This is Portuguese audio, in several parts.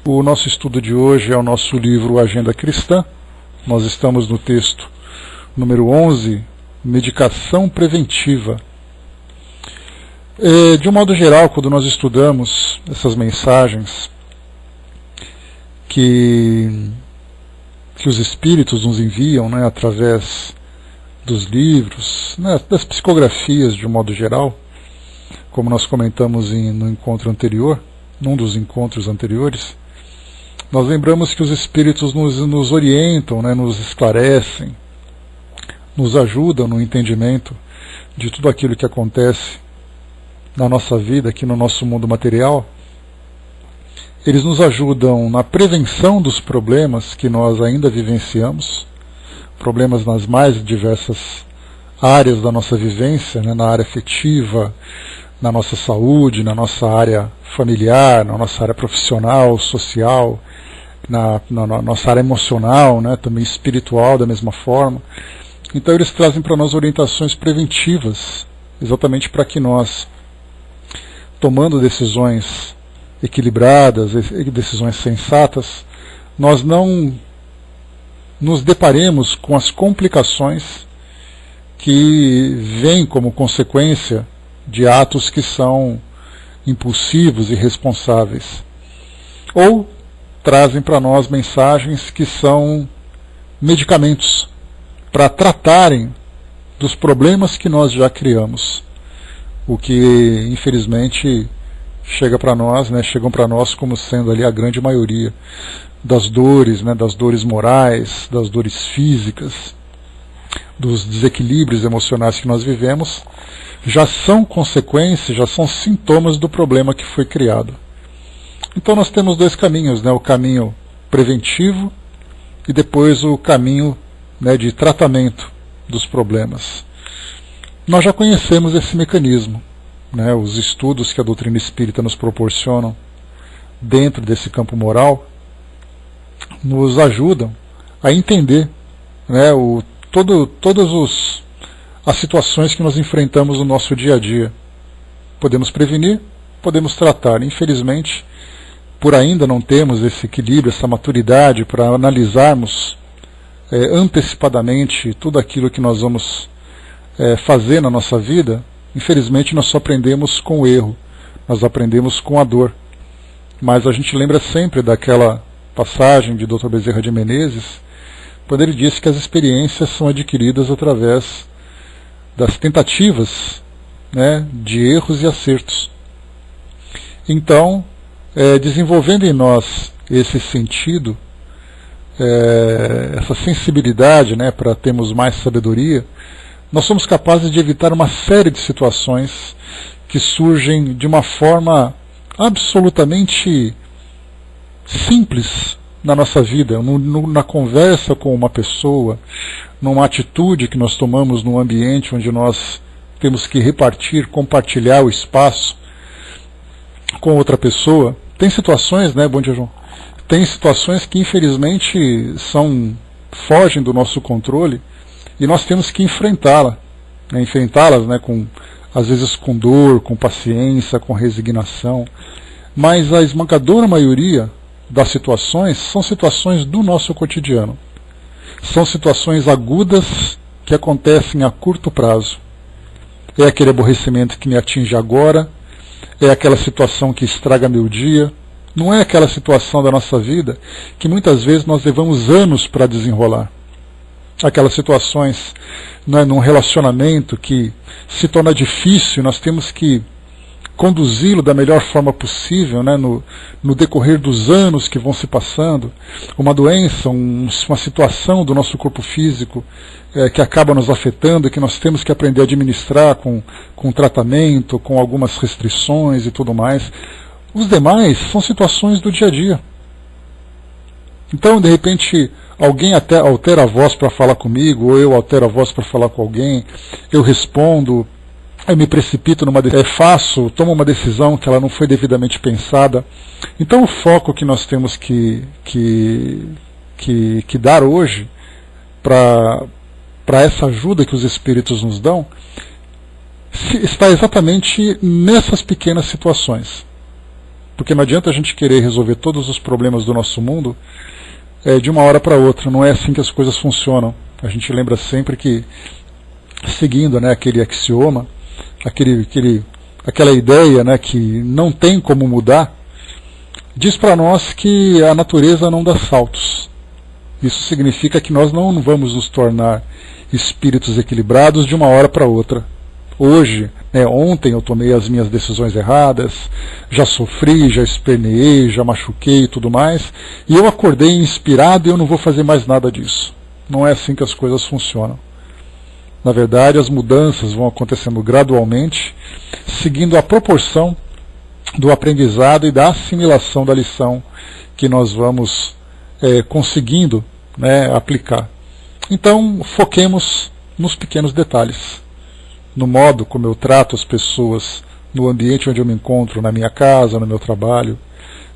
O nosso estudo de hoje é o nosso livro Agenda Cristã. Nós estamos no texto número 11, Medicação Preventiva. De um modo geral, quando nós estudamos essas mensagens que os Espíritos nos enviam, né, através dos livros, né, das psicografias de um modo geral, como nós comentamos no encontro anterior, num dos encontros anteriores, nós lembramos que os Espíritos nos orientam, né, nos esclarecem, nos ajudam no entendimento de tudo aquilo que acontece na nossa vida, aqui no nosso mundo material. Eles nos ajudam na prevenção dos problemas que nós ainda vivenciamos, problemas nas mais diversas áreas da nossa vivência, né, na área afetiva, na nossa saúde, na nossa área familiar, na nossa área profissional, social, na nossa área emocional, né, também espiritual da mesma forma. Então eles trazem para nós orientações preventivas, exatamente para que nós, tomando decisões equilibradas, decisões sensatas, nós não nos deparemos com as complicações que vêm como consequência de atos que são impulsivos e irresponsáveis, ou trazem para nós mensagens que são medicamentos para tratarem dos problemas que nós já criamos, o que infelizmente chega para nós, né, chegam para nós como sendo ali a grande maioria das dores, né, das dores morais, das dores físicas, dos desequilíbrios emocionais que nós vivemos, já são consequências, já são sintomas do problema que foi criado. Então nós temos dois caminhos, né, o caminho preventivo e depois o caminho, né, de tratamento dos problemas. Nós já conhecemos esse mecanismo, né, os estudos que a doutrina espírita nos proporcionam dentro desse campo moral nos ajudam a entender, né, todas as situações que nós enfrentamos no nosso dia a dia. Podemos prevenir, podemos tratar. Infelizmente, por ainda não termos esse equilíbrio, essa maturidade para analisarmos antecipadamente tudo aquilo que nós vamos fazer na nossa vida, infelizmente nós só aprendemos com o erro, nós aprendemos com a dor. Mas a gente lembra sempre daquela passagem de Dr. Bezerra de Menezes, quando ele disse que as experiências são adquiridas através das tentativas, né, de erros e acertos. Então, desenvolvendo em nós esse sentido, essa sensibilidade, né, para termos mais sabedoria, nós somos capazes de evitar uma série de situações que surgem de uma forma absolutamente simples na nossa vida, na conversa com uma pessoa, numa atitude que nós tomamos num ambiente onde nós temos que repartir, compartilhar o espaço com outra pessoa. Tem situações, né, bom dia, João? Tem situações que infelizmente fogem do nosso controle e nós temos que enfrentá-las, né, às vezes com dor, com paciência, com resignação, mas a esmagadora maioria das situações são situações do nosso cotidiano. São situações agudas que acontecem a curto prazo. É aquele aborrecimento que me atinge agora, é aquela situação que estraga meu dia, não é aquela situação da nossa vida que muitas vezes nós levamos anos para desenrolar. Aquelas situações, né, num relacionamento que se torna difícil, nós temos que conduzi-lo da melhor forma possível, né, no decorrer dos anos que vão se passando, uma doença, uma situação do nosso corpo físico que acaba nos afetando e que nós temos que aprender a administrar com tratamento, com algumas restrições e tudo mais. Os demais são situações do dia a dia. Então, de repente, alguém até altera a voz para falar comigo, ou eu altero a voz para falar com alguém, eu respondo, eu me precipito tomo uma decisão que ela não foi devidamente pensada. Então o foco que nós temos que dar hoje para essa ajuda que os Espíritos nos dão está exatamente nessas pequenas situações. Porque não adianta a gente querer resolver todos os problemas do nosso mundo de uma hora para outra. Não é assim que as coisas funcionam. A gente lembra sempre que, seguindo, né, aquele axioma, aquela ideia, né, que não tem como mudar, diz para nós que a natureza não dá saltos. Isso significa que nós não vamos nos tornar espíritos equilibrados de uma hora para outra. Hoje, né, ontem eu tomei as minhas decisões erradas, já sofri, já esperneei, já machuquei e tudo mais, e eu acordei inspirado e eu não vou fazer mais nada disso. Não é assim que as coisas funcionam. Na verdade, as mudanças vão acontecendo gradualmente, seguindo a proporção do aprendizado e da assimilação da lição que nós vamos conseguindo, né, aplicar. Então, foquemos nos pequenos detalhes, no modo como eu trato as pessoas no ambiente onde eu me encontro, na minha casa, no meu trabalho,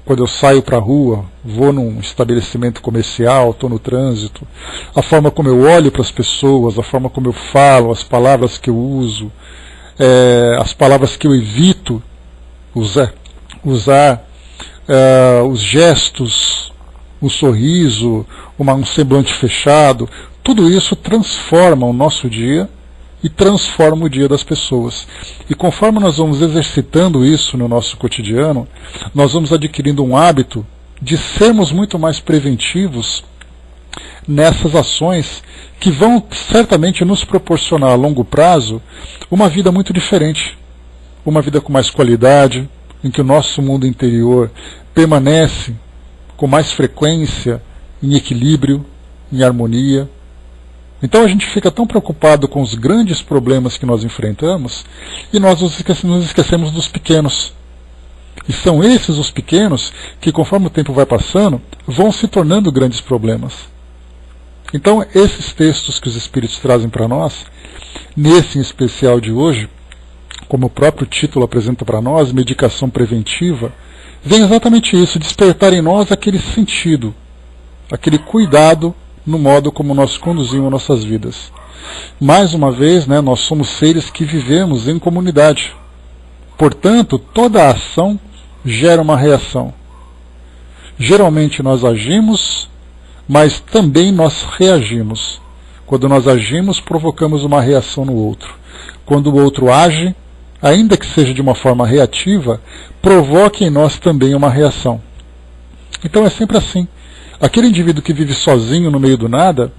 quando eu saio para a rua, vou num estabelecimento comercial, estou no trânsito, a forma como eu olho para as pessoas, a forma como eu falo, as palavras que eu uso, as palavras que eu evito usar os gestos, o sorriso, um semblante fechado, tudo isso transforma o nosso dia e transforma o dia das pessoas. E conforme nós vamos exercitando isso no nosso cotidiano, nós vamos adquirindo um hábito de sermos muito mais preventivos nessas ações que vão certamente nos proporcionar a longo prazo uma vida muito diferente, uma vida com mais qualidade, em que o nosso mundo interior permanece com mais frequência em equilíbrio, em harmonia. Então a gente fica tão preocupado com os grandes problemas que nós enfrentamos e nós nos esquecemos dos pequenos. E são esses os pequenos que, conforme o tempo vai passando, vão se tornando grandes problemas. Então esses textos que os Espíritos trazem para nós, nesse em especial de hoje, como o próprio título apresenta para nós, medicação preventiva, vem exatamente isso, despertar em nós aquele sentido, aquele cuidado no modo como nós conduzimos nossas vidas. Mais uma vez, né, nós somos seres que vivemos em comunidade. Portanto, toda ação gera uma reação. Geralmente nós agimos, mas também nós reagimos. Quando nós agimos, provocamos uma reação no outro. Quando o outro age, ainda que seja de uma forma reativa, provoca em nós também uma reação. Então é sempre assim. Aquele indivíduo que vive sozinho no meio do nada,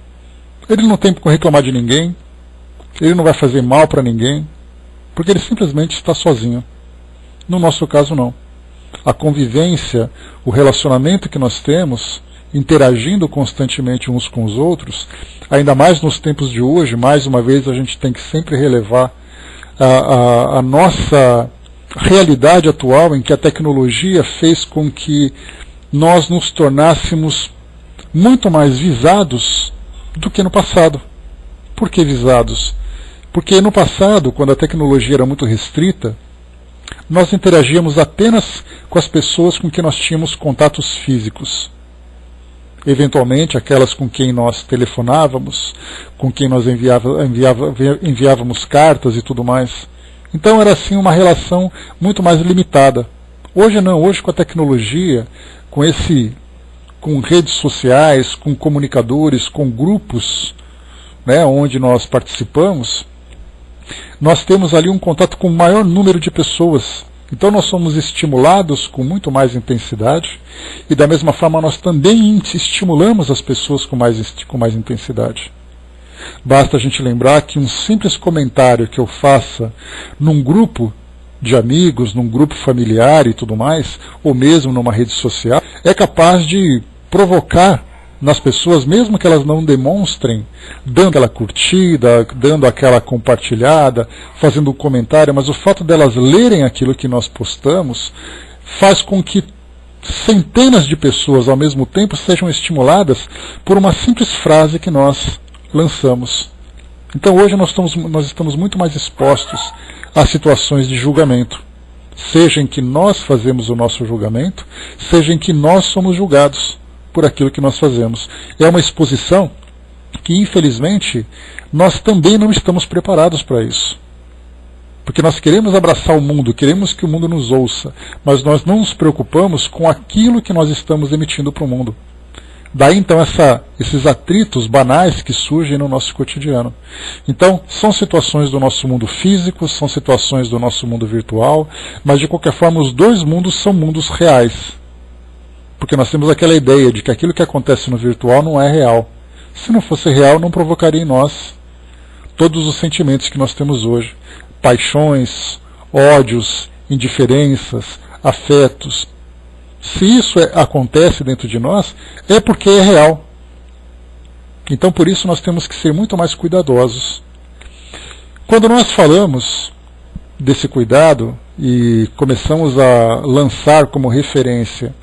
ele não tem como reclamar de ninguém, ele não vai fazer mal para ninguém, porque ele simplesmente está sozinho. No nosso caso, não. A convivência, o relacionamento que nós temos, interagindo constantemente uns com os outros, ainda mais nos tempos de hoje, mais uma vez a gente tem que sempre relevar a nossa realidade atual, em que a tecnologia fez com que nós nos tornássemos muito mais visados do que no passado. Por que visados? Porque no passado, quando a tecnologia era muito restrita, nós interagíamos apenas com as pessoas com quem nós tínhamos contatos físicos. Eventualmente, aquelas com quem nós telefonávamos, com quem nós enviávamos cartas e tudo mais. Então era assim uma relação muito mais limitada. Hoje não, hoje com a tecnologia, com redes sociais, com comunicadores, com grupos, né, onde nós participamos, nós temos ali um contato com o maior número de pessoas. Então nós somos estimulados com muito mais intensidade e da mesma forma nós também estimulamos as pessoas com mais intensidade. Basta a gente lembrar que um simples comentário que eu faça num grupo de amigos, num grupo familiar e tudo mais, ou mesmo numa rede social, é capaz de provocar nas pessoas, mesmo que elas não demonstrem, dando aquela curtida, dando aquela compartilhada, fazendo um comentário, mas o fato delas lerem aquilo que nós postamos faz com que centenas de pessoas ao mesmo tempo sejam estimuladas por uma simples frase que nós lançamos. Então hoje nós estamos muito mais expostos a situações de julgamento, seja em que nós fazemos o nosso julgamento, seja em que nós somos julgados por aquilo que nós fazemos. É uma exposição que, infelizmente, nós também não estamos preparados para isso. Porque nós queremos abraçar o mundo, queremos que o mundo nos ouça, mas nós não nos preocupamos com aquilo que nós estamos emitindo para o mundo. Daí então esses atritos banais que surgem no nosso cotidiano. Então, são situações do nosso mundo físico, são situações do nosso mundo virtual, mas de qualquer forma os dois mundos são mundos reais. Porque nós temos aquela ideia de que aquilo que acontece no virtual não é real. Se não fosse real, não provocaria em nós todos os sentimentos que nós temos hoje. Paixões, ódios, indiferenças, afetos. Se isso acontece dentro de nós, é porque é real. Então por isso nós temos que ser muito mais cuidadosos. Quando nós falamos desse cuidado e começamos a lançar como referência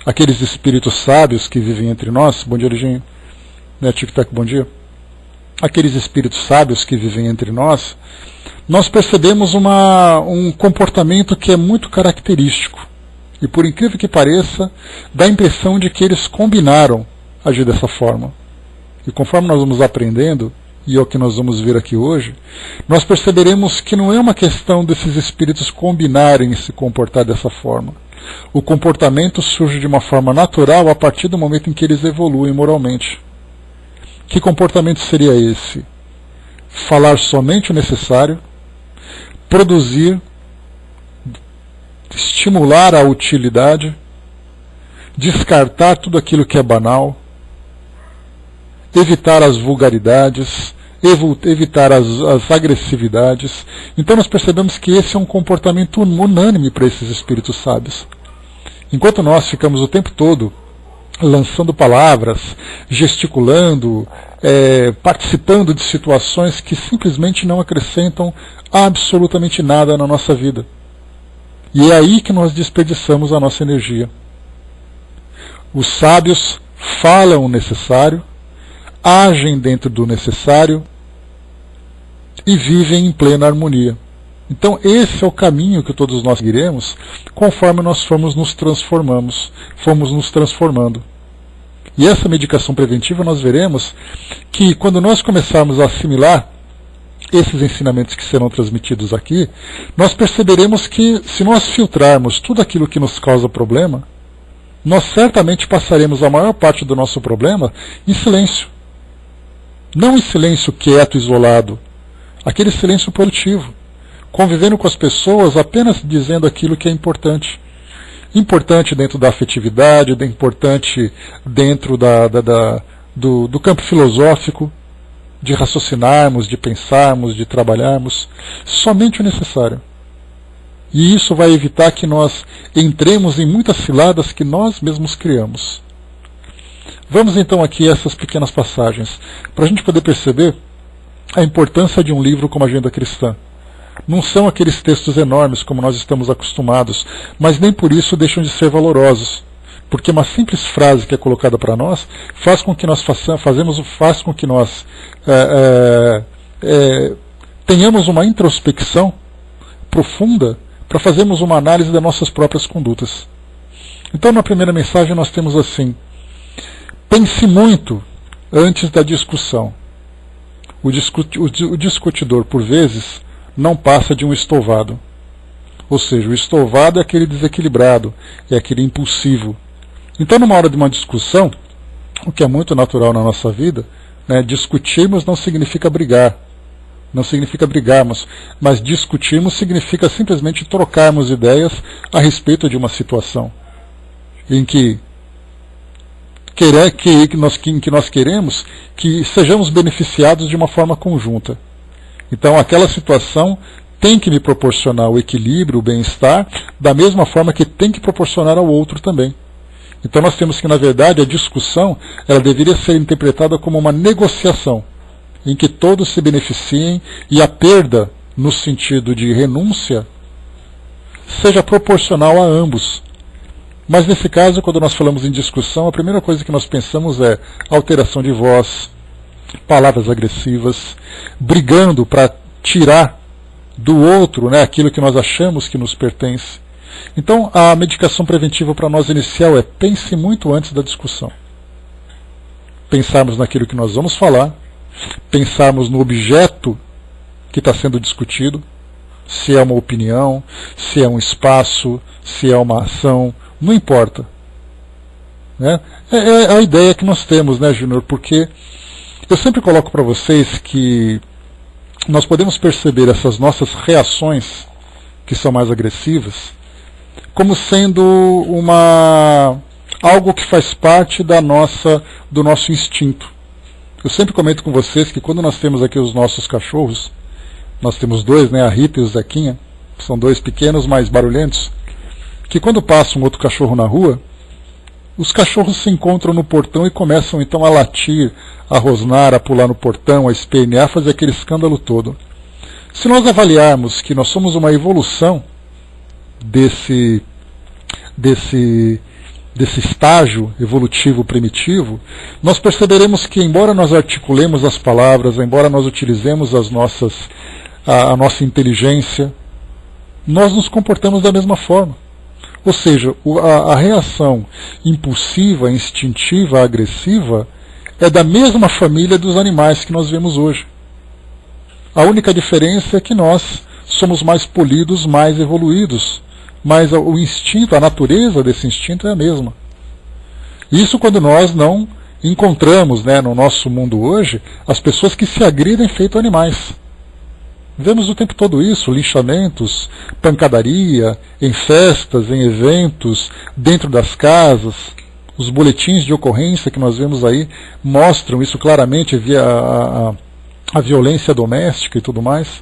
aqueles espíritos sábios que vivem entre nós, bom dia, Liginho, né, Tic-Tac, bom dia, aqueles espíritos sábios que vivem entre nós, nós percebemos um comportamento que é muito característico. E por incrível que pareça, dá a impressão de que eles combinaram agir dessa forma. E conforme nós vamos aprendendo, e é o que nós vamos ver aqui hoje, nós perceberemos que não é uma questão desses espíritos combinarem se comportar dessa forma. O comportamento surge de uma forma natural a partir do momento em que eles evoluem moralmente. Que comportamento seria esse? Falar somente o necessário, produzir, estimular a utilidade, descartar tudo aquilo que é banal, evitar as vulgaridades, evitar as agressividades. Então nós percebemos que esse é um comportamento unânime para esses espíritos sábios. Enquanto nós ficamos o tempo todo lançando palavras, gesticulando, participando de situações que simplesmente não acrescentam absolutamente nada na nossa vida. E é aí que nós desperdiçamos a nossa energia. Os sábios falam o necessário, agem dentro do necessário e vivem em plena harmonia. Então esse é o caminho que todos nós seguiremos conforme nós fomos nos transformando. E essa medicação preventiva nós veremos que quando nós começarmos a assimilar esses ensinamentos que serão transmitidos aqui, nós perceberemos que se nós filtrarmos tudo aquilo que nos causa problema, nós certamente passaremos a maior parte do nosso problema em silêncio. Não em silêncio quieto, isolado, aquele silêncio produtivo, convivendo com as pessoas apenas dizendo aquilo que é importante. Importante dentro da afetividade, importante dentro do campo filosófico, de raciocinarmos, de pensarmos, de trabalharmos, somente o necessário. E isso vai evitar que nós entremos em muitas ciladas que nós mesmos criamos. Vamos então aqui a essas pequenas passagens, para a gente poder perceber a importância de um livro como Agenda Cristã. Não são aqueles textos enormes como nós estamos acostumados, mas nem por isso deixam de ser valorosos. Porque uma simples frase que é colocada para nós faz com que nós tenhamos uma introspecção profunda para fazermos uma análise das nossas próprias condutas. Então, na primeira mensagem nós temos assim: pense muito antes da discussão. O discutidor, por vezes, não passa de um estouvado. Ou seja, o estouvado é aquele desequilibrado, é aquele impulsivo. Então, numa hora de uma discussão, o que é muito natural na nossa vida, né, discutirmos não significa brigar, não significa brigarmos, mas discutirmos significa simplesmente trocarmos ideias a respeito de uma situação em que nós queremos que sejamos beneficiados de uma forma conjunta. Então, aquela situação tem que me proporcionar o equilíbrio, o bem-estar, da mesma forma que tem que proporcionar ao outro também. Então nós temos que, na verdade, a discussão ela deveria ser interpretada como uma negociação, em que todos se beneficiem e a perda, no sentido de renúncia, seja proporcional a ambos. Mas nesse caso, quando nós falamos em discussão, a primeira coisa que nós pensamos é alteração de voz, palavras agressivas, brigando para tirar do outro, né, aquilo que nós achamos que nos pertence. Então, a medicação preventiva para nós inicial é: pense muito antes da discussão. Pensarmos naquilo que nós vamos falar, pensarmos no objeto que está sendo discutido, se é uma opinião, se é um espaço, se é uma ação, não importa. Né? É a ideia que nós temos, né, Júnior? Porque eu sempre coloco para vocês que nós podemos perceber essas nossas reações, que são mais agressivas, como sendo algo que faz parte do nosso instinto. Eu sempre comento com vocês que quando nós temos aqui os nossos cachorros, nós temos dois, né, a Rita e o Zequinha, são dois pequenos, mais barulhentos, que quando passa um outro cachorro na rua, os cachorros se encontram no portão e começam então a latir, a rosnar, a pular no portão, a espernear, a fazer aquele escândalo todo. Se nós avaliarmos que nós somos uma evolução desse estágio evolutivo primitivo, nós perceberemos que, embora nós articulemos as palavras, embora nós utilizemos a nossa inteligência, nós nos comportamos da mesma forma. Ou seja, a reação impulsiva, instintiva, agressiva é da mesma família dos animais que nós vemos hoje. A única diferença é que nós somos mais polidos, mais evoluídos, mas o instinto, a natureza desse instinto é a mesma. Isso quando nós não encontramos, né, no nosso mundo hoje as pessoas que se agridem feito animais. Vemos o tempo todo isso, linchamentos, pancadaria, em festas, em eventos, dentro das casas. Os boletins de ocorrência que nós vemos aí mostram isso claramente via a violência doméstica e tudo mais.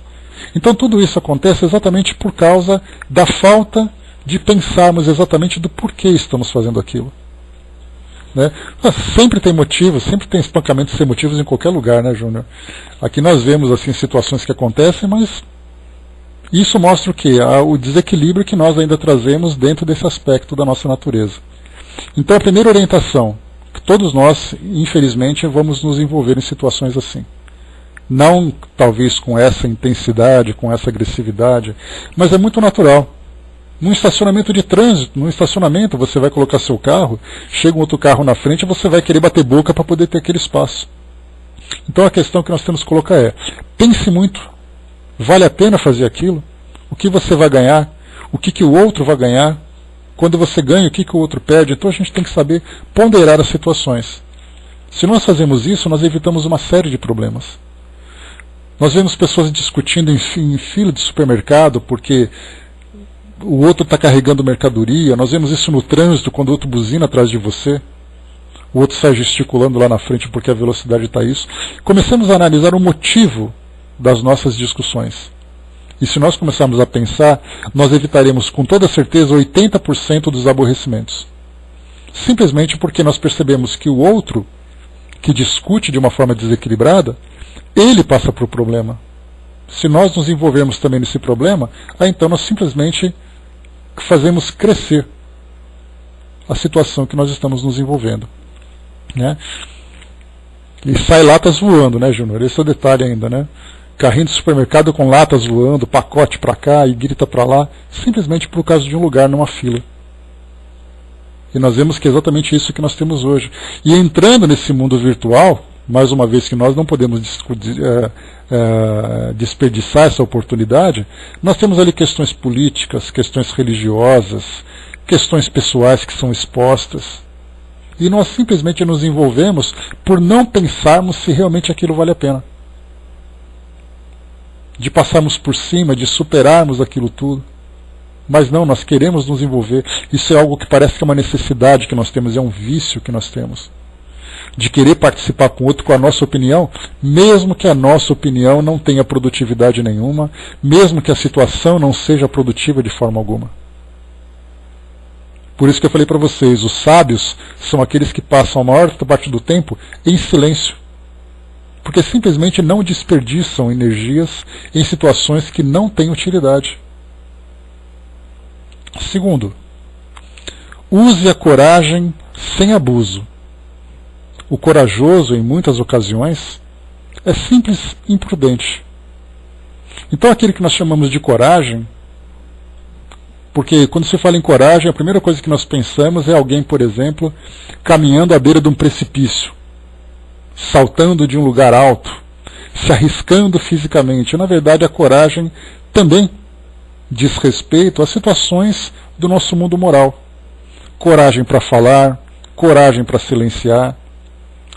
Então tudo isso acontece exatamente por causa da falta de pensarmos exatamente do porquê estamos fazendo aquilo. Né? Sempre tem motivos, sempre tem espancamentos sem motivos em qualquer lugar, né, Júnior? Aqui nós vemos assim situações que acontecem, mas isso mostra o quê? O desequilíbrio que nós ainda trazemos dentro desse aspecto da nossa natureza. Então a primeira orientação, que todos nós, infelizmente, vamos nos envolver em situações assim. Não talvez com essa intensidade, com essa agressividade, mas é muito natural. Num estacionamento de trânsito, num estacionamento você vai colocar seu carro, chega um outro carro na frente e você vai querer bater boca para poder ter aquele espaço. Então a questão que nós temos que colocar é, pense muito, vale a pena fazer aquilo? O que você vai ganhar? O que o outro vai ganhar? Quando você ganha, o que o outro perde? Então a gente tem que saber ponderar as situações. Se nós fazemos isso, nós evitamos uma série de problemas. Nós vemos pessoas discutindo em fila de supermercado porque o outro está carregando mercadoria. Nós vemos isso no trânsito, quando o outro buzina atrás de você. O outro sai gesticulando lá na frente porque a velocidade está isso. Começamos a analisar o motivo das nossas discussões. E se nós começarmos a pensar, nós evitaremos com toda certeza 80% dos aborrecimentos. Simplesmente porque nós percebemos que o outro, que discute de uma forma desequilibrada, ele passa por problema. Se nós nos envolvermos também nesse problema, aí então nós simplesmente fazemos crescer a situação que nós estamos nos envolvendo. Né? E sai latas voando, né, Júnior? Esse é o detalhe ainda, né? Carrinho de supermercado com latas voando, pacote para cá e grita para lá, simplesmente por causa de um lugar numa fila. E nós vemos que é exatamente isso que nós temos hoje. E entrando nesse mundo virtual, mais uma vez que nós não podemos desperdiçar essa oportunidade, nós temos ali questões políticas, questões religiosas, questões pessoais que são expostas. E nós simplesmente nos envolvemos por não pensarmos se realmente aquilo vale a pena. De passarmos por cima, de superarmos aquilo tudo. Mas não, nós queremos nos envolver. Isso é algo que parece que é uma necessidade que nós temos, é um vício que nós temos. De querer participar com o outro com a nossa opinião, mesmo que a nossa opinião não tenha produtividade nenhuma, mesmo que a situação não seja produtiva de forma alguma. Por isso que eu falei para vocês, os sábios são aqueles que passam a maior parte do tempo em silêncio. Porque simplesmente não desperdiçam energias em situações que não têm utilidade. Segundo, use a coragem sem abuso. O corajoso, em muitas ocasiões, é simples imprudente. Então aquele que nós chamamos de coragem, porque quando se fala em coragem, a primeira coisa que nós pensamos é alguém, por exemplo, caminhando à beira de um precipício, saltando de um lugar alto, se arriscando fisicamente. Na verdade, a coragem também diz respeito às situações do nosso mundo moral. Coragem para falar, coragem para silenciar,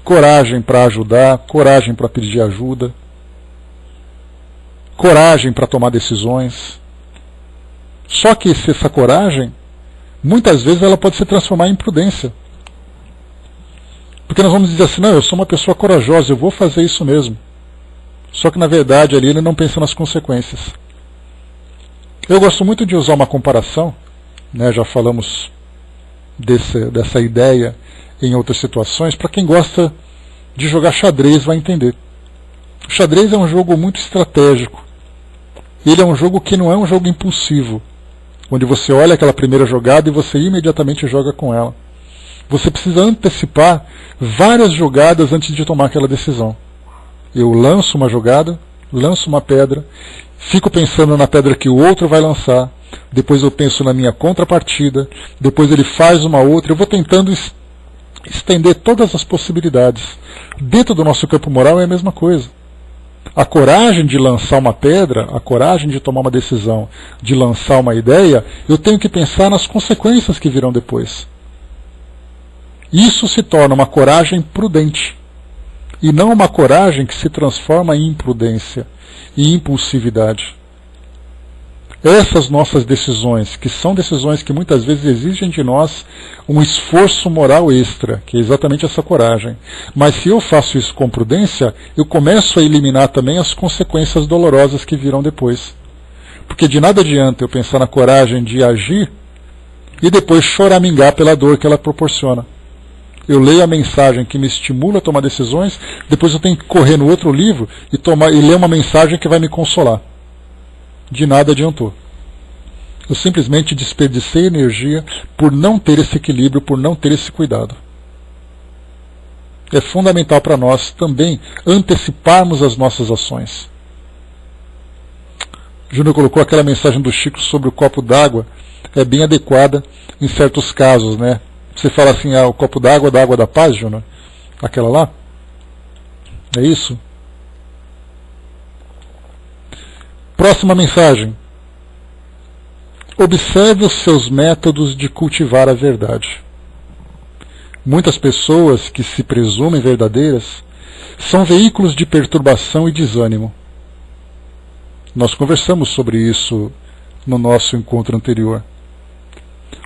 coragem para ajudar, coragem para pedir ajuda, coragem para tomar decisões. Só que essa coragem, muitas vezes ela pode se transformar em imprudência. Porque nós vamos dizer assim, não, eu sou uma pessoa corajosa, eu vou fazer isso mesmo. Só que na verdade ali ele não pensa nas consequências. Eu gosto muito de usar uma comparação, né, já falamos dessa ideia em outras situações. Para quem gosta de jogar xadrez vai entender. O xadrez é um jogo muito estratégico. Ele é um jogo que não é um jogo impulsivo, onde você olha aquela primeira jogada e você imediatamente joga com ela. Você precisa antecipar várias jogadas antes de tomar aquela decisão. Eu lanço uma jogada, lanço uma pedra, fico pensando na pedra que o outro vai lançar, depois eu penso na minha contrapartida, depois ele faz uma outra, eu vou tentando estender todas as possibilidades. Dentro do nosso campo moral é a mesma coisa. A coragem de lançar uma pedra, a coragem de tomar uma decisão, de lançar uma ideia, eu tenho que pensar nas consequências que virão depois. Isso se torna uma coragem prudente, e não uma coragem que se transforma em imprudência e impulsividade. Essas nossas decisões, que são decisões que muitas vezes exigem de nós um esforço moral extra, que é exatamente essa coragem. Mas se eu faço isso com prudência, eu começo a eliminar também as consequências dolorosas que virão depois. Porque de nada adianta eu pensar na coragem de agir e depois choramingar pela dor que ela proporciona. Eu leio a mensagem que me estimula a tomar decisões, depois eu tenho que correr no outro livro e ler uma mensagem que vai me consolar. De nada adiantou. Eu simplesmente desperdicei energia por não ter esse equilíbrio, por não ter esse cuidado. É fundamental para nós também anteciparmos as nossas ações. Júnior colocou aquela mensagem do Chico sobre o copo d'água, é bem adequada em certos casos, né? Você fala assim, o copo d'água da água da paz, Júnior? Aquela lá? É isso? Próxima mensagem. Observe os seus métodos de cultivar a verdade. Muitas pessoas que se presumem verdadeiras são veículos de perturbação e desânimo. Nós conversamos sobre isso no nosso encontro anterior.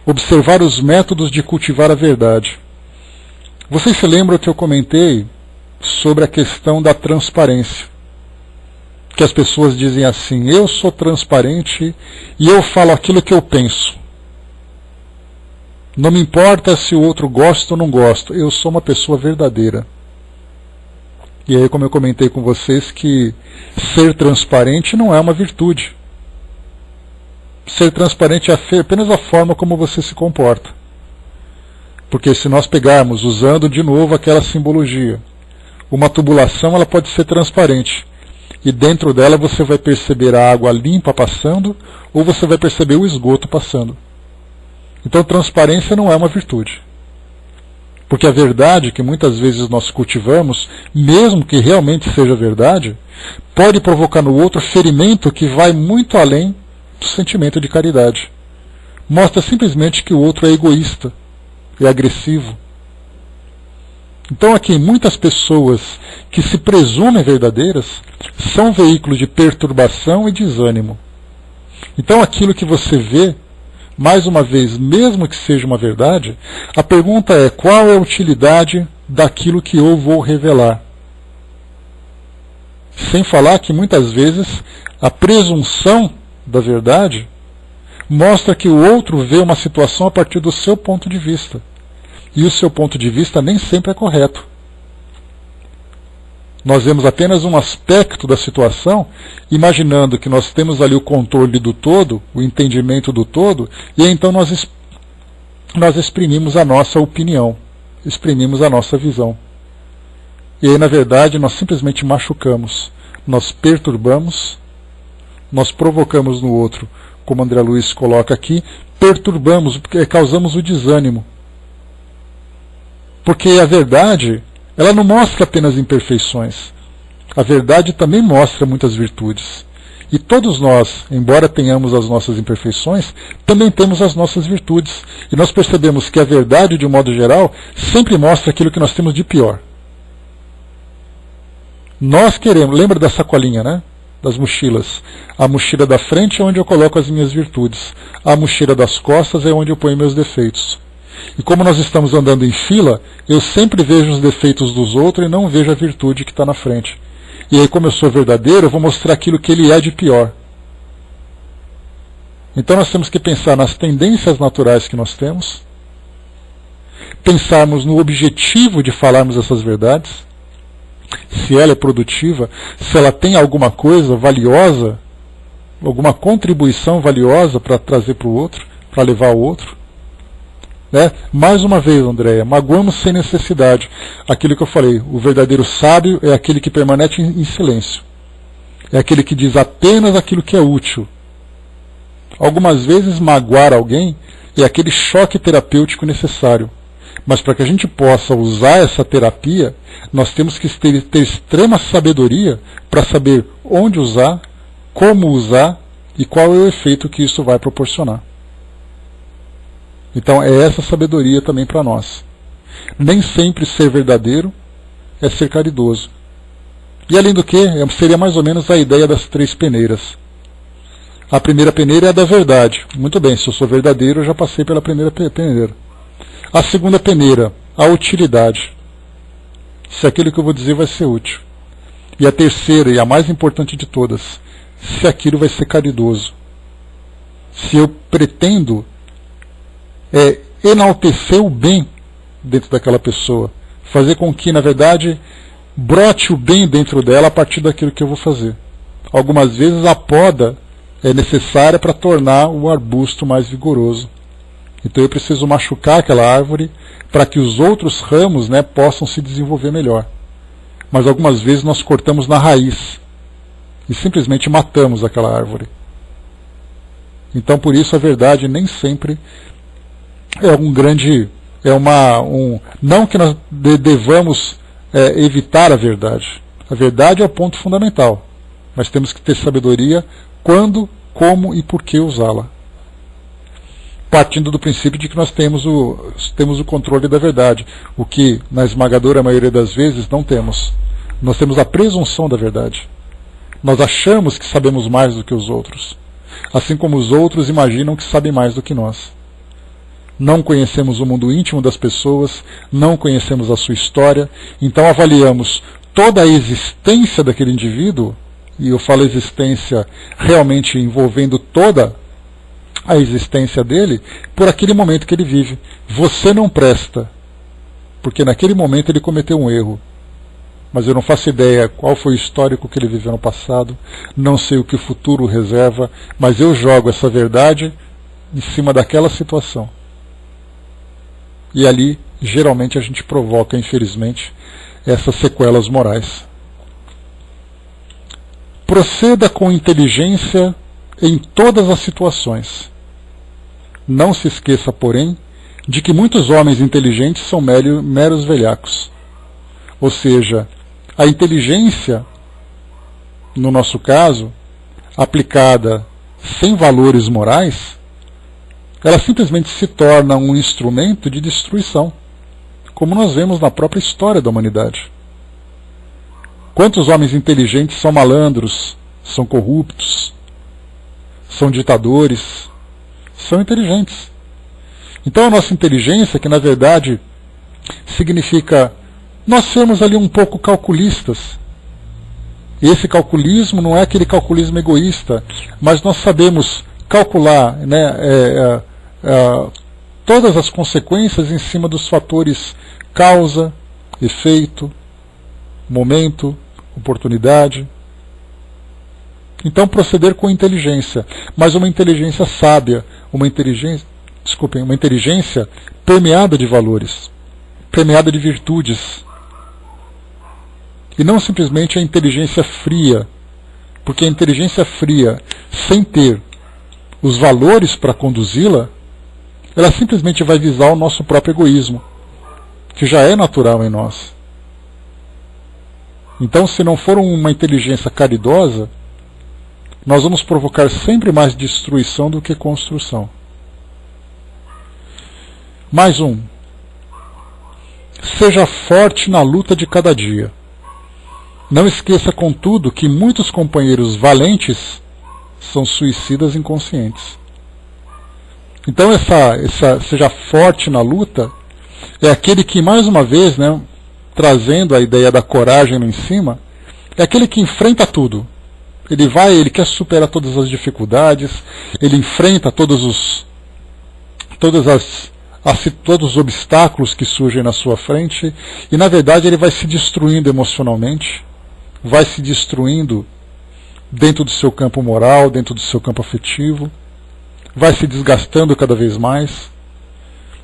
Observar os métodos de cultivar a verdade. Vocês se lembram que eu comentei sobre a questão da transparência? Que as pessoas dizem assim, eu sou transparente e eu falo aquilo que eu penso. Não me importa se o outro gosta ou não gosta, eu sou uma pessoa verdadeira. E aí, como eu comentei com vocês, que ser transparente não é uma virtude. Ser transparente é apenas a forma como você se comporta. Porque se nós pegarmos, usando de novo aquela simbologia, uma tubulação ela pode ser transparente. E dentro dela você vai perceber a água limpa passando, ou você vai perceber o esgoto passando. Então transparência não é uma virtude. Porque a verdade que muitas vezes nós cultivamos, mesmo que realmente seja verdade, pode provocar no outro ferimento que vai muito além do sentimento de caridade. Mostra simplesmente que o outro é egoísta, é agressivo. Então aqui, muitas pessoas que se presumem verdadeiras são veículos de perturbação e desânimo. Então aquilo que você vê, mais uma vez, mesmo que seja uma verdade, a pergunta é, qual é a utilidade daquilo que eu vou revelar? Sem falar que muitas vezes a presunção da verdade mostra que o outro vê uma situação a partir do seu ponto de vista. E o seu ponto de vista nem sempre é correto. Nós vemos apenas um aspecto da situação, imaginando que nós temos ali o controle do todo, o entendimento do todo, e então nós exprimimos a nossa opinião, exprimimos a nossa visão. E aí, na verdade, nós simplesmente machucamos, nós perturbamos, nós provocamos no outro, como André Luiz coloca aqui, perturbamos, causamos o desânimo. Porque a verdade, ela não mostra apenas imperfeições. A verdade também mostra muitas virtudes. E todos nós, embora tenhamos as nossas imperfeições, também temos as nossas virtudes. E nós percebemos que a verdade, de um modo geral, sempre mostra aquilo que nós temos de pior. Nós queremos, lembra da sacolinha, né? Das mochilas. A mochila da frente é onde eu coloco as minhas virtudes. A mochila das costas é onde eu ponho meus defeitos. E como nós estamos andando em fila, eu sempre vejo os defeitos dos outros e não vejo a virtude que está na frente. E aí, como eu sou verdadeiro, eu vou mostrar aquilo que ele é de pior. Então nós temos que pensar nas tendências naturais que nós temos, pensarmos no objetivo de falarmos essas verdades, se ela é produtiva, se ela tem alguma coisa valiosa, alguma contribuição valiosa para trazer para o outro, para levar ao outro. Né? Mais uma vez, Andréia, magoamos sem necessidade. Aquilo que eu falei, o verdadeiro sábio é aquele que permanece em silêncio. É aquele que diz apenas aquilo que é útil. Algumas vezes magoar alguém é aquele choque terapêutico necessário. Mas para que a gente possa usar essa terapia, nós temos que ter extrema sabedoria para saber onde usar, como usar e qual é o efeito que isso vai proporcionar. Então é essa sabedoria também para nós. Nem sempre ser verdadeiro é ser caridoso. E além do que, seria mais ou menos a ideia das 3 peneiras. A primeira peneira é a da verdade. Muito bem, se eu sou verdadeiro, eu já passei pela primeira peneira. A segunda peneira, a utilidade. Se aquilo que eu vou dizer vai ser útil. E a terceira, e a mais importante de todas, se aquilo vai ser caridoso. Se eu pretendo enaltecer o bem dentro daquela pessoa, fazer com que, na verdade, brote o bem dentro dela a partir daquilo que eu vou fazer. Algumas vezes a poda é necessária para tornar o arbusto mais vigoroso. Então eu preciso machucar aquela árvore para que os outros ramos, né, possam se desenvolver melhor. Mas algumas vezes nós cortamos na raiz e simplesmente matamos aquela árvore. Então por isso a verdade nem sempre é não que nós devamos evitar a verdade. A verdade é o ponto fundamental. Mas temos que ter sabedoria quando, como e por que usá-la. Partindo do princípio de que nós temos o controle da verdade, o que na esmagadora maioria das vezes não temos. Nós temos a presunção da verdade. Nós achamos que sabemos mais do que os outros, assim como os outros imaginam que sabem mais do que nós. Não conhecemos o mundo íntimo das pessoas, não conhecemos a sua história, então avaliamos toda a existência daquele indivíduo, e eu falo existência realmente envolvendo toda a existência dele, por aquele momento que ele vive. Você não presta, porque naquele momento ele cometeu um erro. Mas eu não faço ideia qual foi o histórico que ele viveu no passado, não sei o que o futuro reserva, mas eu jogo essa verdade em cima daquela situação. E ali, geralmente, a gente provoca, infelizmente, essas sequelas morais. Proceda com inteligência em todas as situações. Não se esqueça, porém, de que muitos homens inteligentes são meros velhacos. Ou seja, a inteligência, no nosso caso, aplicada sem valores morais, ela simplesmente se torna um instrumento de destruição, como nós vemos na própria história da humanidade. Quantos homens inteligentes são malandros, são corruptos, são ditadores, são inteligentes. Então a nossa inteligência, que na verdade significa nós sermos ali um pouco calculistas. Esse calculismo não é aquele calculismo egoísta, mas nós sabemos calcular, né, todas as consequências em cima dos fatores causa, efeito, momento, oportunidade. Então proceder com inteligência, mas uma inteligência sábia, uma inteligência permeada de valores, permeada de virtudes. E não simplesmente a inteligência fria, porque a inteligência fria, sem ter os valores para conduzi-la, ela simplesmente vai visar o nosso próprio egoísmo, que já é natural em nós. Então, se não for uma inteligência caridosa, nós vamos provocar sempre mais destruição do que construção. Mais um. Seja forte na luta de cada dia. Não esqueça, contudo, que muitos companheiros valentes são suicidas inconscientes. Então seja forte na luta é aquele que, mais uma vez, né, trazendo a ideia da coragem lá em cima, é aquele que enfrenta tudo. Ele quer superar todas as dificuldades, ele enfrenta todos os obstáculos que surgem na sua frente, e na verdade ele vai se destruindo emocionalmente, vai se destruindo dentro do seu campo moral, dentro do seu campo afetivo, vai se desgastando cada vez mais,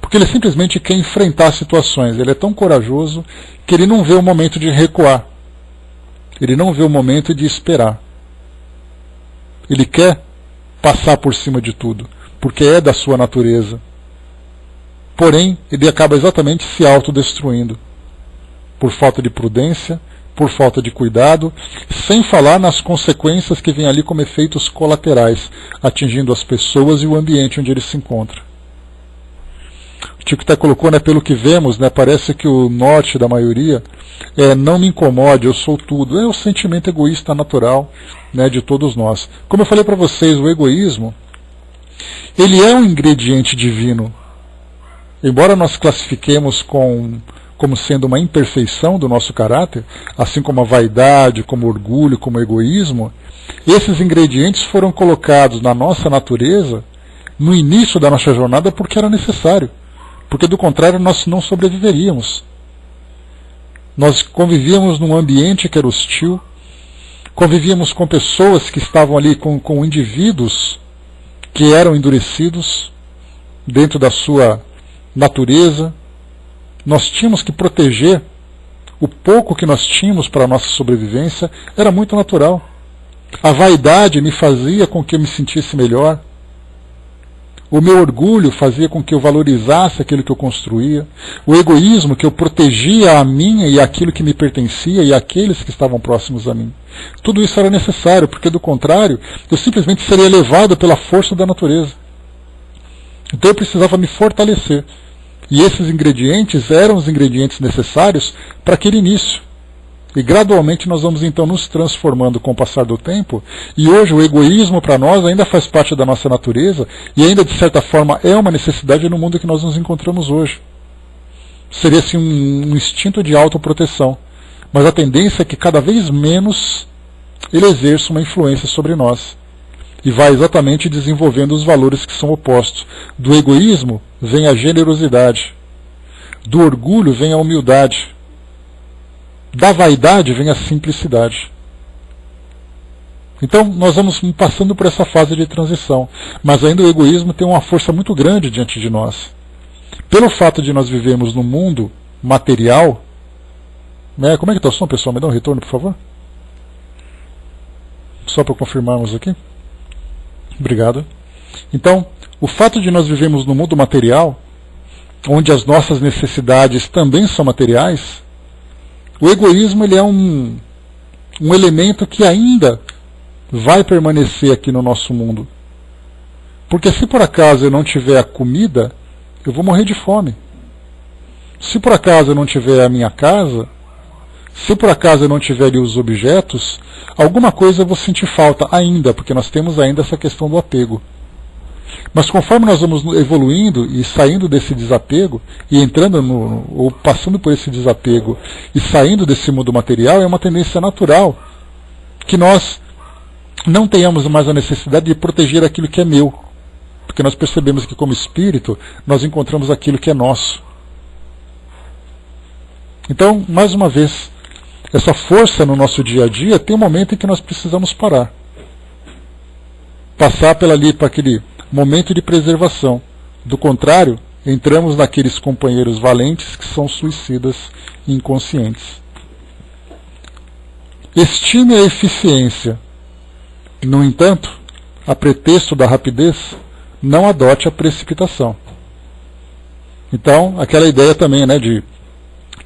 porque ele simplesmente quer enfrentar situações. Ele é tão corajoso que ele não vê o momento de recuar, ele não vê o momento de esperar. Ele quer passar por cima de tudo, porque é da sua natureza. Porém, ele acaba exatamente se autodestruindo, por falta de prudência, por falta de cuidado, sem falar nas consequências que vêm ali como efeitos colaterais, atingindo as pessoas e o ambiente onde ele se encontra. O Chico até colocou, né, pelo que vemos, né, parece que o norte da maioria é não me incomode, eu sou tudo. É o sentimento egoísta natural, né, de todos nós. Como eu falei para vocês, o egoísmo, ele é um ingrediente divino. Embora nós classifiquemos como sendo uma imperfeição do nosso caráter, assim como a vaidade, como o orgulho, como o egoísmo, esses ingredientes foram colocados na nossa natureza no início da nossa jornada porque era necessário, porque do contrário nós não sobreviveríamos. Nós convivíamos num ambiente que era hostil, convivíamos com pessoas que estavam ali, com indivíduos que eram endurecidos dentro da sua natureza. Nós tínhamos que proteger o pouco que nós tínhamos para a nossa sobrevivência, era muito natural. A vaidade me fazia com que eu me sentisse melhor. O meu orgulho fazia com que eu valorizasse aquilo que eu construía. O egoísmo, que eu protegia a minha e aquilo que me pertencia e aqueles que estavam próximos a mim. Tudo isso era necessário, porque do contrário, eu simplesmente seria levado pela força da natureza. Então eu precisava me fortalecer. E esses ingredientes eram os ingredientes necessários para aquele início. E gradualmente nós vamos então nos transformando com o passar do tempo, e hoje o egoísmo para nós ainda faz parte da nossa natureza, e ainda de certa forma é uma necessidade no mundo que nós nos encontramos hoje. Seria assim um instinto de autoproteção, mas a tendência é que cada vez menos ele exerça uma influência sobre nós, e vai exatamente desenvolvendo os valores que são opostos. Do egoísmo vem a generosidade, do orgulho vem a humildade, da vaidade vem a simplicidade. Então nós vamos passando por essa fase de transição, mas ainda o egoísmo tem uma força muito grande diante de nós. Pelo fato de nós vivermos num mundo material, né? Como é que está o som, pessoal? Me dá um retorno, por favor? Só para confirmarmos aqui. Obrigado. Então, o fato de nós vivermos no mundo material, onde as nossas necessidades também são materiais, o egoísmo ele é um elemento que ainda vai permanecer aqui no nosso mundo. Porque se por acaso eu não tiver a comida, eu vou morrer de fome. Se por acaso eu não tiver a minha casa, se por acaso eu não tiver ali os objetos, alguma coisa eu vou sentir falta ainda, porque nós temos ainda essa questão do apego. Mas conforme nós vamos evoluindo e saindo desse desapego, e entrando ou passando por esse desapego e saindo desse mundo material, é uma tendência natural que nós não tenhamos mais a necessidade de proteger aquilo que é meu, porque nós percebemos que como espírito nós encontramos aquilo que é nosso. Então, mais uma vez, essa força no nosso dia a dia tem um momento em que nós precisamos parar. Passar para aquele momento de preservação. Do contrário, entramos naqueles companheiros valentes que são suicidas e inconscientes. Estime a eficiência. No entanto, a pretexto da rapidez, não adote a precipitação. Então, aquela ideia também, né, de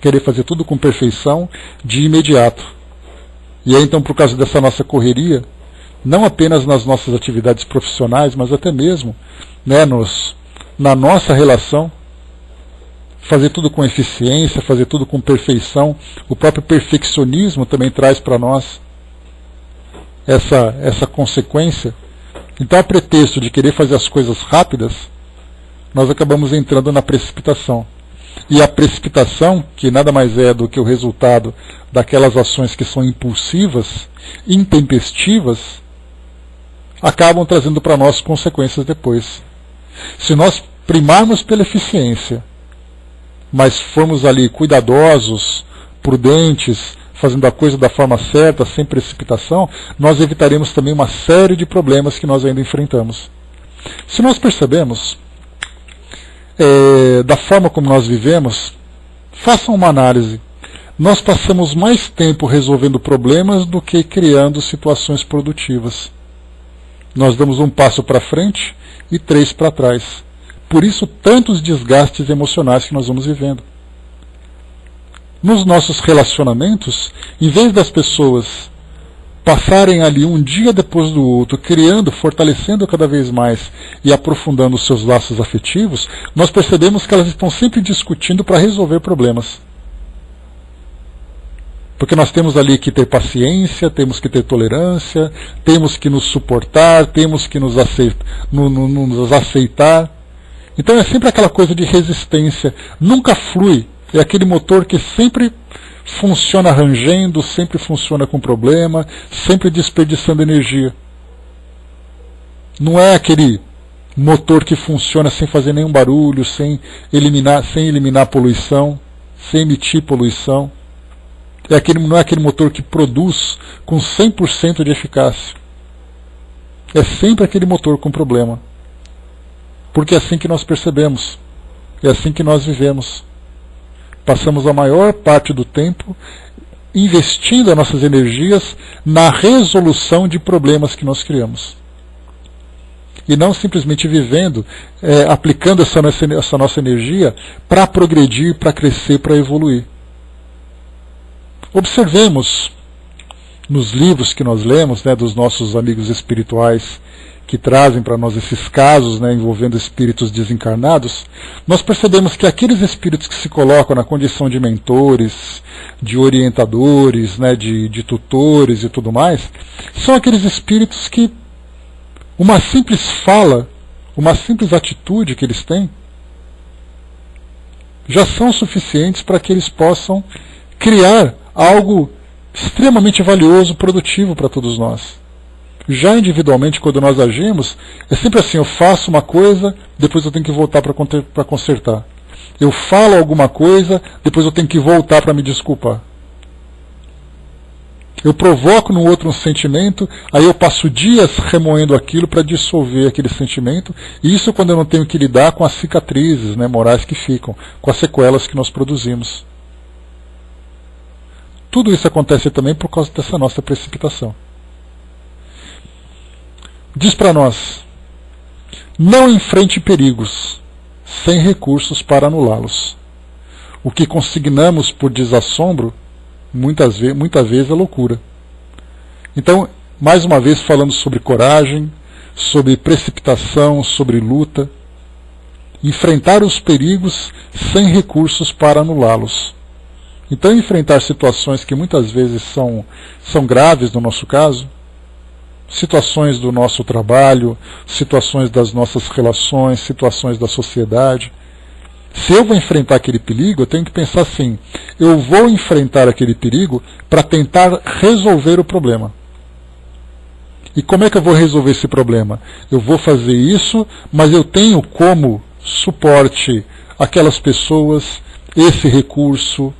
querer fazer tudo com perfeição de imediato. E aí, então, por causa dessa nossa correria, não apenas nas nossas atividades profissionais, mas até mesmo, né, na nossa relação, fazer tudo com eficiência, fazer tudo com perfeição. O próprio perfeccionismo também traz para nós essa consequência. Então, a pretexto de querer fazer as coisas rápidas, nós acabamos entrando na precipitação. E a precipitação, que nada mais é do que o resultado daquelas ações que são impulsivas, intempestivas, acabam trazendo para nós consequências depois. Se nós primarmos pela eficiência, mas formos ali cuidadosos, prudentes, fazendo a coisa da forma certa, sem precipitação, nós evitaremos também uma série de problemas que nós ainda enfrentamos. Se nós percebemos, da forma como nós vivemos, façam uma análise. Nós passamos mais tempo resolvendo problemas do que criando situações produtivas. Nós damos um passo para frente e 3 para trás. Por isso, tantos desgastes emocionais que nós vamos vivendo. Nos nossos relacionamentos, em vez das pessoas passarem ali um dia depois do outro, criando, fortalecendo cada vez mais e aprofundando os seus laços afetivos, nós percebemos que elas estão sempre discutindo para resolver problemas. Porque nós temos ali que ter paciência, temos que ter tolerância, temos que nos suportar, temos que nos aceitar. Então é sempre aquela coisa de resistência, nunca flui, é aquele motor que sempre funciona rangendo, sempre funciona com problema, sempre desperdiçando energia. Não é aquele motor que funciona sem fazer nenhum barulho, sem eliminar poluição, sem emitir poluição. Não é aquele motor que produz com 100% de eficácia. É sempre aquele motor com problema. Porque é assim que nós percebemos, é assim que nós vivemos. Passamos a maior parte do tempo investindo as nossas energias na resolução de problemas que nós criamos. E não simplesmente vivendo, aplicando essa nossa energia para progredir, para crescer, para evoluir. Observemos nos livros que nós lemos, né, dos nossos amigos espirituais, que trazem para nós esses casos, né, envolvendo espíritos desencarnados, nós percebemos que aqueles espíritos que se colocam na condição de mentores, de orientadores, né, de tutores e tudo mais, são aqueles espíritos que uma simples fala, uma simples atitude que eles têm, já são suficientes para que eles possam criar algo extremamente valioso, produtivo para todos nós. Já individualmente, quando nós agimos, é sempre assim, eu faço uma coisa, depois eu tenho que voltar para consertar. Eu falo alguma coisa, depois eu tenho que voltar para me desculpar. Eu provoco no outro um sentimento, aí eu passo dias remoendo aquilo para dissolver aquele sentimento, e isso quando eu não tenho que lidar com as cicatrizes, né, morais que ficam, com as sequelas que nós produzimos. Tudo isso acontece também por causa dessa nossa precipitação. Diz para nós, não enfrente perigos sem recursos para anulá-los. O que consignamos por desassombro, muitas vezes é loucura. Então, mais uma vez falando sobre coragem, sobre precipitação, sobre luta, enfrentar os perigos sem recursos para anulá-los. Então, enfrentar situações que muitas vezes são graves no nosso caso, situações do nosso trabalho, situações das nossas relações, situações da sociedade. Se eu vou enfrentar aquele perigo, eu tenho que pensar assim, eu vou enfrentar aquele perigo para tentar resolver o problema. E como é que eu vou resolver esse problema? Eu vou fazer isso, mas eu tenho como suporte aquelas pessoas, esse recurso,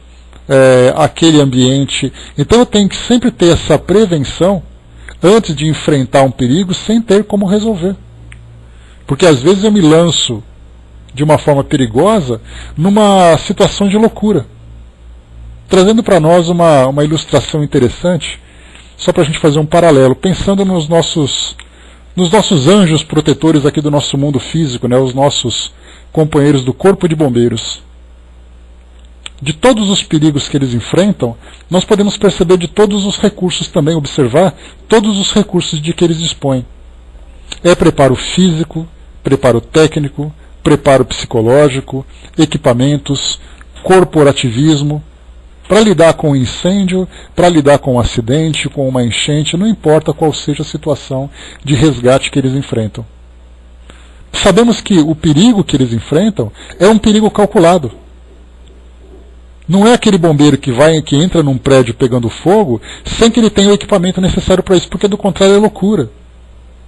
aquele ambiente. Então eu tenho que sempre ter essa prevenção antes de enfrentar um perigo sem ter como resolver. Porque às vezes eu me lanço de uma forma perigosa numa situação de loucura. Trazendo para nós uma ilustração interessante, só para a gente fazer um paralelo, pensando nos nossos anjos protetores aqui do nosso mundo físico, né, os nossos companheiros do Corpo de Bombeiros. de todos os perigos que eles enfrentam, nós podemos perceber de todos os recursos também, observar todos os recursos de que eles dispõem. É preparo físico, preparo técnico, preparo psicológico, equipamentos, corporativismo, para lidar com um incêndio, para lidar com um acidente, com uma enchente, não importa qual seja a situação de resgate que eles enfrentam. Sabemos que o perigo que eles enfrentam é um perigo calculado. Não é aquele bombeiro que entra num prédio pegando fogo sem que ele tenha o equipamento necessário para isso, porque do contrário é loucura.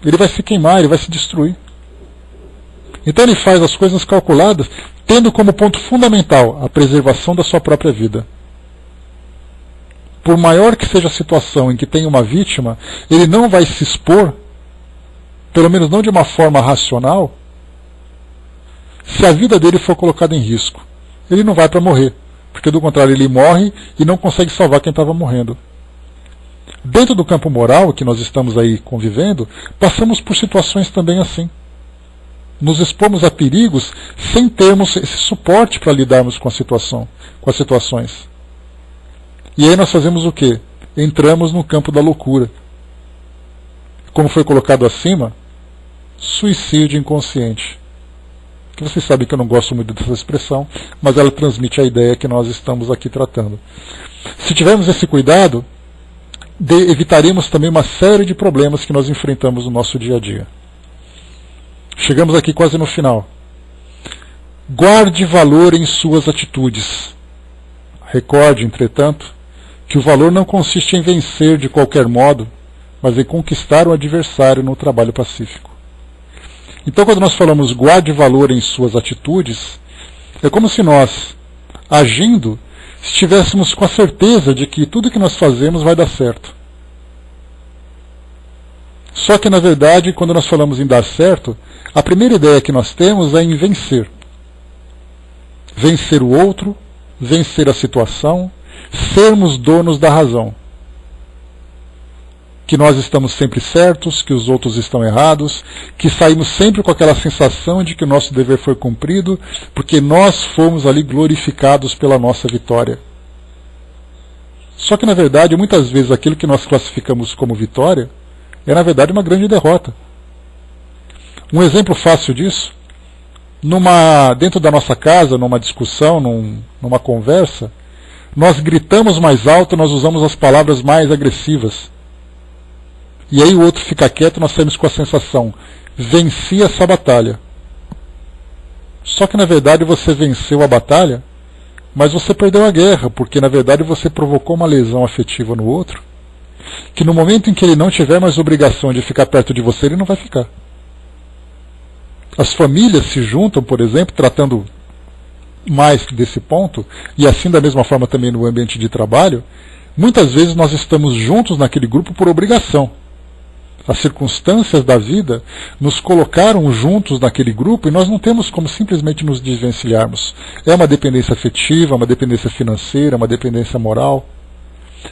Ele vai se queimar, ele vai se destruir. Então ele faz as coisas calculadas, tendo como ponto fundamental a preservação da sua própria vida. Por maior que seja a situação em que tem uma vítima, ele não vai se expor, pelo menos não de uma forma racional, se a vida dele for colocada em risco. Ele não vai para morrer, porque do contrário ele morre e não consegue salvar quem estava morrendo. Dentro do campo moral que nós estamos aí convivendo, passamos por situações também assim. Nos expomos a perigos sem termos esse suporte para lidarmos com a situação, com as situações. E aí nós fazemos o quê? Entramos no campo da loucura. Como foi colocado acima, suicídio inconsciente. Que vocês sabem que eu não gosto muito dessa expressão, mas ela transmite a ideia que nós estamos aqui tratando. Se tivermos esse cuidado, evitaremos também uma série de problemas que nós enfrentamos no nosso dia a dia. Chegamos aqui quase no final. Guarde valor em suas atitudes. Recorde, entretanto, que o valor não consiste em vencer de qualquer modo, mas em conquistar o adversário no trabalho pacífico. Então, quando nós falamos guarde valor em suas atitudes, é como se nós, agindo, estivéssemos com a certeza de que tudo que nós fazemos vai dar certo. Só que, na verdade, quando nós falamos em dar certo, a primeira ideia que nós temos é em vencer. Vencer o outro, vencer a situação, sermos donos da razão. Que nós estamos sempre certos, que os outros estão errados, que saímos sempre com aquela sensação de que o nosso dever foi cumprido, porque nós fomos ali glorificados pela nossa vitória. Só que, na verdade, muitas vezes aquilo que nós classificamos como vitória é, na verdade, uma grande derrota. Um exemplo fácil disso, dentro da nossa casa, numa discussão, numa conversa, nós gritamos mais alto, nós usamos as palavras mais agressivas. E aí o outro fica quieto, nós saímos com a sensação, venci essa batalha. Só que na verdade você venceu a batalha, mas você perdeu a guerra, porque na verdade você provocou uma lesão afetiva no outro, que no momento em que ele não tiver mais obrigação de ficar perto de você, ele não vai ficar. As famílias se juntam, por exemplo, tratando mais desse ponto, e assim da mesma forma também no ambiente de trabalho, muitas vezes nós estamos juntos naquele grupo por obrigação. As circunstâncias da vida nos colocaram juntos naquele grupo e nós não temos como simplesmente nos desvencilharmos. É uma dependência afetiva, uma dependência financeira, uma dependência moral.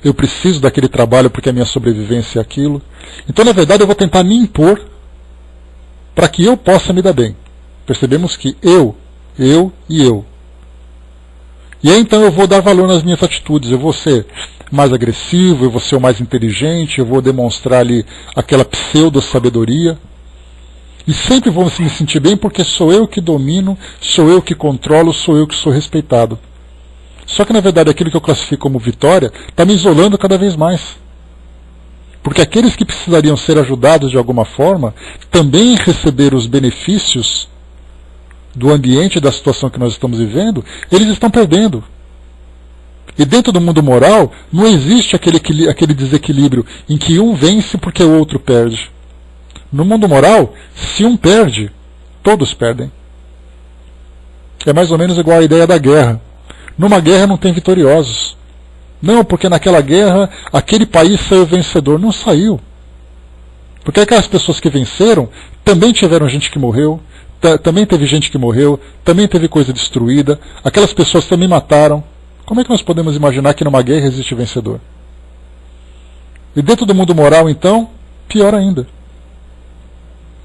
Eu preciso daquele trabalho porque a minha sobrevivência é aquilo. Então, na verdade, eu vou tentar me impor para que eu possa me dar bem. Percebemos que eu e eu. E aí então eu vou dar valor nas minhas atitudes, eu vou ser mais agressivo, eu vou ser o mais inteligente, eu vou demonstrar ali aquela pseudo-sabedoria. E sempre vou me sentir bem porque sou eu que domino, sou eu que controlo, sou eu que sou respeitado. Só que na verdade aquilo que eu classifico como vitória está me isolando cada vez mais. Porque aqueles que precisariam ser ajudados de alguma forma, também receber os benefícios do ambiente, da situação que nós estamos vivendo, eles estão perdendo. E dentro do mundo moral, não existe aquele desequilíbrio em que um vence porque o outro perde. No mundo moral, se um perde, todos perdem. É mais ou menos igual à ideia da guerra. Numa guerra não tem vitoriosos. Não, porque naquela guerra, aquele país saiu vencedor. Não saiu. Porque aquelas pessoas que venceram, também tiveram gente que morreu, também teve gente que morreu, também teve coisa destruída, aquelas pessoas também mataram. Como é que nós podemos imaginar que numa guerra existe vencedor? E dentro do mundo moral, então, pior ainda.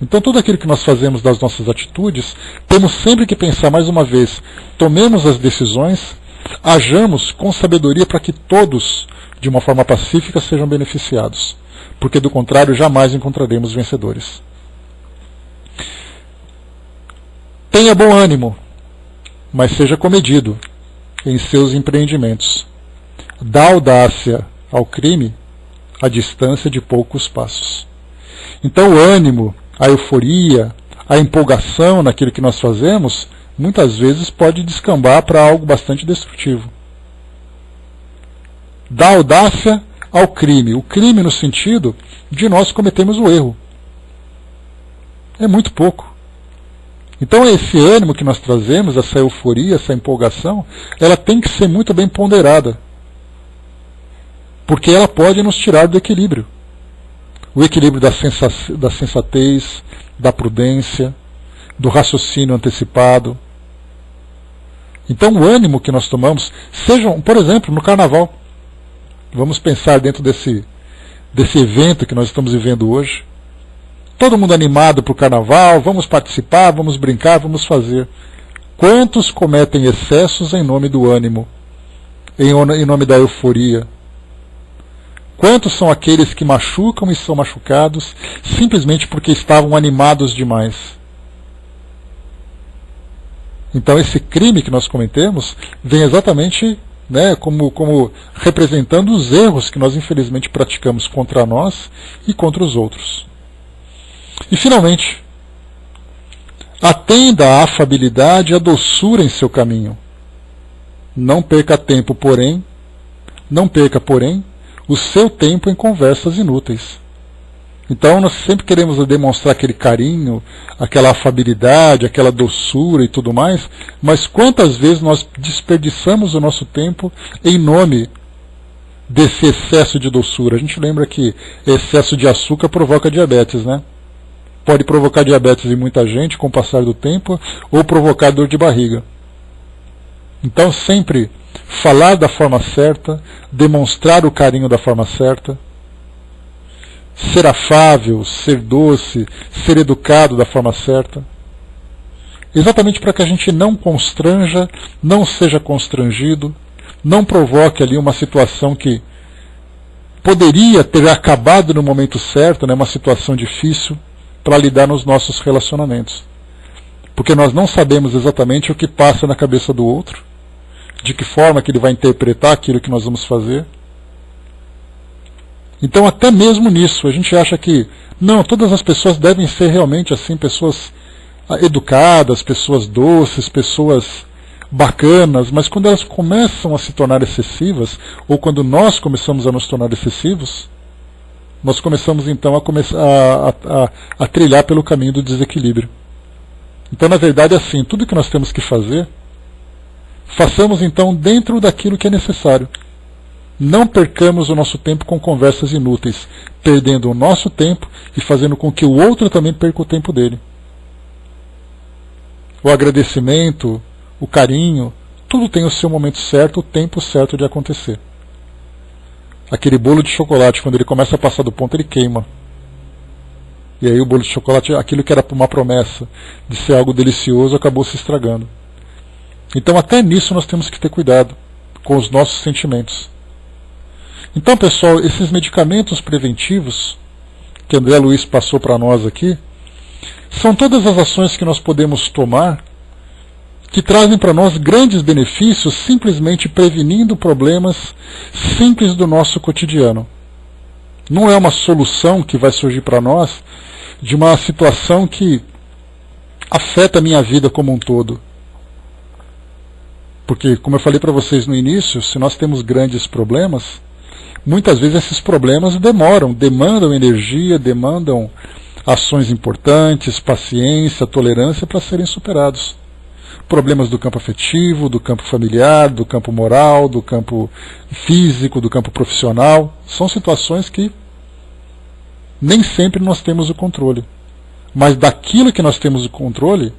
Então tudo aquilo que nós fazemos das nossas atitudes, temos sempre que pensar mais uma vez, tomemos as decisões hajamos com sabedoria para que todos, de uma forma pacífica, sejam beneficiados, porque do contrário jamais encontraremos vencedores. Tenha bom ânimo, mas seja comedido em seus empreendimentos. Dá audácia ao crime a distância de poucos passos. Então o ânimo, a euforia, a empolgação naquilo que nós fazemos, muitas vezes pode descambar para algo bastante destrutivo. Dá audácia ao crime. O crime no sentido de nós cometemos o erro. É muito pouco. Então esse ânimo que nós trazemos, essa euforia, essa empolgação, ela tem que ser muito bem ponderada. Porque ela pode nos tirar do equilíbrio. O equilíbrio da sensatez, da prudência, do raciocínio antecipado. Então o ânimo que nós tomamos, sejam, por exemplo, no carnaval. Vamos pensar dentro desse evento que nós estamos vivendo hoje. Todo mundo animado para o carnaval, vamos participar, vamos brincar, vamos fazer. Quantos cometem excessos em nome do ânimo, em nome da euforia? Quantos são aqueles que machucam e são machucados simplesmente porque estavam animados demais? Então esse crime que nós cometemos vem exatamente, né, como representando os erros que nós infelizmente praticamos contra nós e contra os outros. E finalmente, atenda à afabilidade e à doçura em seu caminho. Não perca tempo, porém, o seu tempo em conversas inúteis. Então nós sempre queremos demonstrar aquele carinho, aquela afabilidade, aquela doçura e tudo mais, mas quantas vezes nós desperdiçamos o nosso tempo em nome desse excesso de doçura? A gente lembra que excesso de açúcar provoca diabetes, né? Pode provocar diabetes em muita gente com o passar do tempo, ou provocar dor de barriga. Então sempre falar da forma certa, demonstrar o carinho da forma certa, ser afável, ser doce, ser educado da forma certa, exatamente para que a gente não constranja, não seja constrangido, não provoque ali uma situação que poderia ter acabado no momento certo, né, uma situação difícil, para lidar nos nossos relacionamentos. Porque nós não sabemos exatamente o que passa na cabeça do outro, de que forma que ele vai interpretar aquilo que nós vamos fazer. Então até mesmo nisso, a gente acha que não, todas as pessoas devem ser realmente assim, pessoas educadas, pessoas doces, pessoas bacanas, mas quando elas começam a se tornar excessivas, ou quando nós começamos a nos tornar excessivos, nós começamos então a trilhar pelo caminho do desequilíbrio. Então na verdade é assim, tudo que nós temos que fazer, façamos então dentro daquilo que é necessário. Não percamos o nosso tempo com conversas inúteis, perdendo o nosso tempo e fazendo com que o outro também perca o tempo dele. O agradecimento, o carinho, tudo tem o seu momento certo, o tempo certo de acontecer. Aquele bolo de chocolate, quando ele começa a passar do ponto, ele queima. E aí o bolo de chocolate, aquilo que era uma promessa de ser algo delicioso, acabou se estragando. Então até nisso nós temos que ter cuidado com os nossos sentimentos. Então pessoal, esses medicamentos preventivos que André Luiz passou para nós aqui, são todas as ações que nós podemos tomar que trazem para nós grandes benefícios simplesmente prevenindo problemas simples do nosso cotidiano. Não é uma solução que vai surgir para nós de uma situação que afeta a minha vida como um todo. Porque, como eu falei para vocês no início, se nós temos grandes problemas, muitas vezes esses problemas demandam energia, demandam ações importantes, paciência, tolerância para serem superados. Problemas do campo afetivo, do campo familiar, do campo moral, do campo físico, do campo profissional. São situações que nem sempre nós temos o controle. Mas daquilo que nós temos o controle,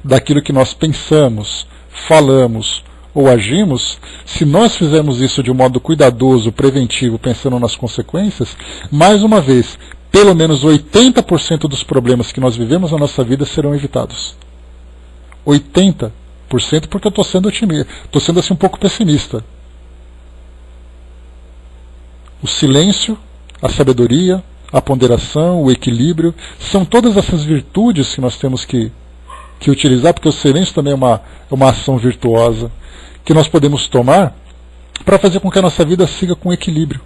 daquilo que nós pensamos, falamos ou agimos, se nós fizermos isso de um modo cuidadoso, preventivo, pensando nas consequências, mais uma vez, pelo menos 80% dos problemas que nós vivemos na nossa vida serão evitados. 80%. 100%, porque eu estou sendo otimista, estou sendo assim um pouco pessimista. O silêncio, a sabedoria, a ponderação, o equilíbrio, são todas essas virtudes que nós temos que utilizar, porque o silêncio também é uma ação virtuosa, que nós podemos tomar para fazer com que a nossa vida siga com equilíbrio.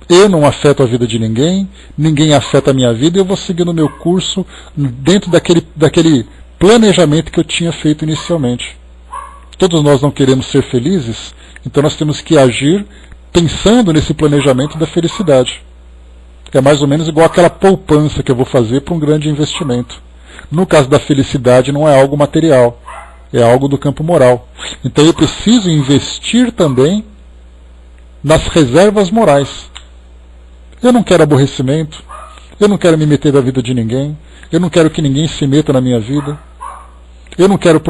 Eu não afeto a vida de ninguém, ninguém afeta a minha vida, e eu vou seguindo o meu curso dentro daquele planejamento que eu tinha feito inicialmente. Todos nós não queremos ser felizes, então nós temos que agir pensando nesse planejamento da felicidade. É mais ou menos igual aquela poupança que eu vou fazer para um grande investimento. No caso da felicidade não é algo material, é algo do campo moral. Então eu preciso investir também nas reservas morais. Eu não quero aborrecimento, eu não quero me meter na vida de ninguém, eu não quero que ninguém se meta na minha vida, eu não quero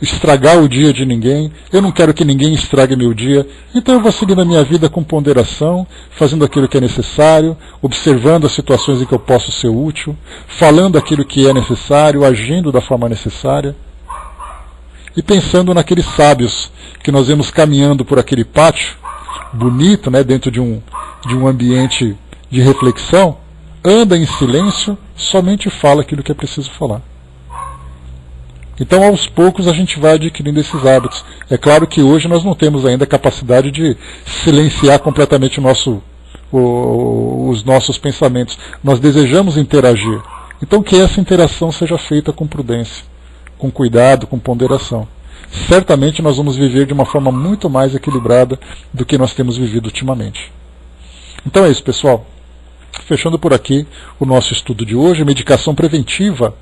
estragar o dia de ninguém, eu não quero que ninguém estrague meu dia, então eu vou seguindo a minha vida com ponderação, fazendo aquilo que é necessário, observando as situações em que eu posso ser útil, falando aquilo que é necessário, agindo da forma necessária, e pensando naqueles sábios que nós vemos caminhando por aquele pátio bonito, né, dentro de um ambiente de reflexão, anda em silêncio, somente fala aquilo que é preciso falar. Então, aos poucos, a gente vai adquirindo esses hábitos. É claro que hoje nós não temos ainda a capacidade de silenciar completamente os nossos pensamentos. Nós desejamos interagir. Então, que essa interação seja feita com prudência, com cuidado, com ponderação. Certamente nós vamos viver de uma forma muito mais equilibrada do que nós temos vivido ultimamente. Então é isso, pessoal. Fechando por aqui o nosso estudo de hoje, medicação preventiva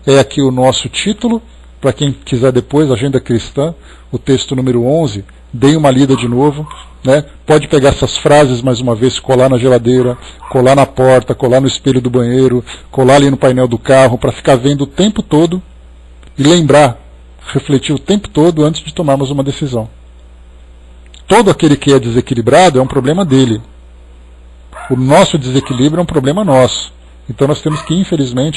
é aqui o nosso título. Para quem quiser depois, Agenda Cristã, o texto número 11, deem uma lida de novo. Né? Pode pegar essas frases mais uma vez, colar na geladeira, colar na porta, colar no espelho do banheiro, colar ali no painel do carro, para ficar vendo o tempo todo e lembrar, refletir o tempo todo antes de tomarmos uma decisão. Todo aquele que é desequilibrado é um problema dele. O nosso desequilíbrio é um problema nosso. Então nós temos que, infelizmente,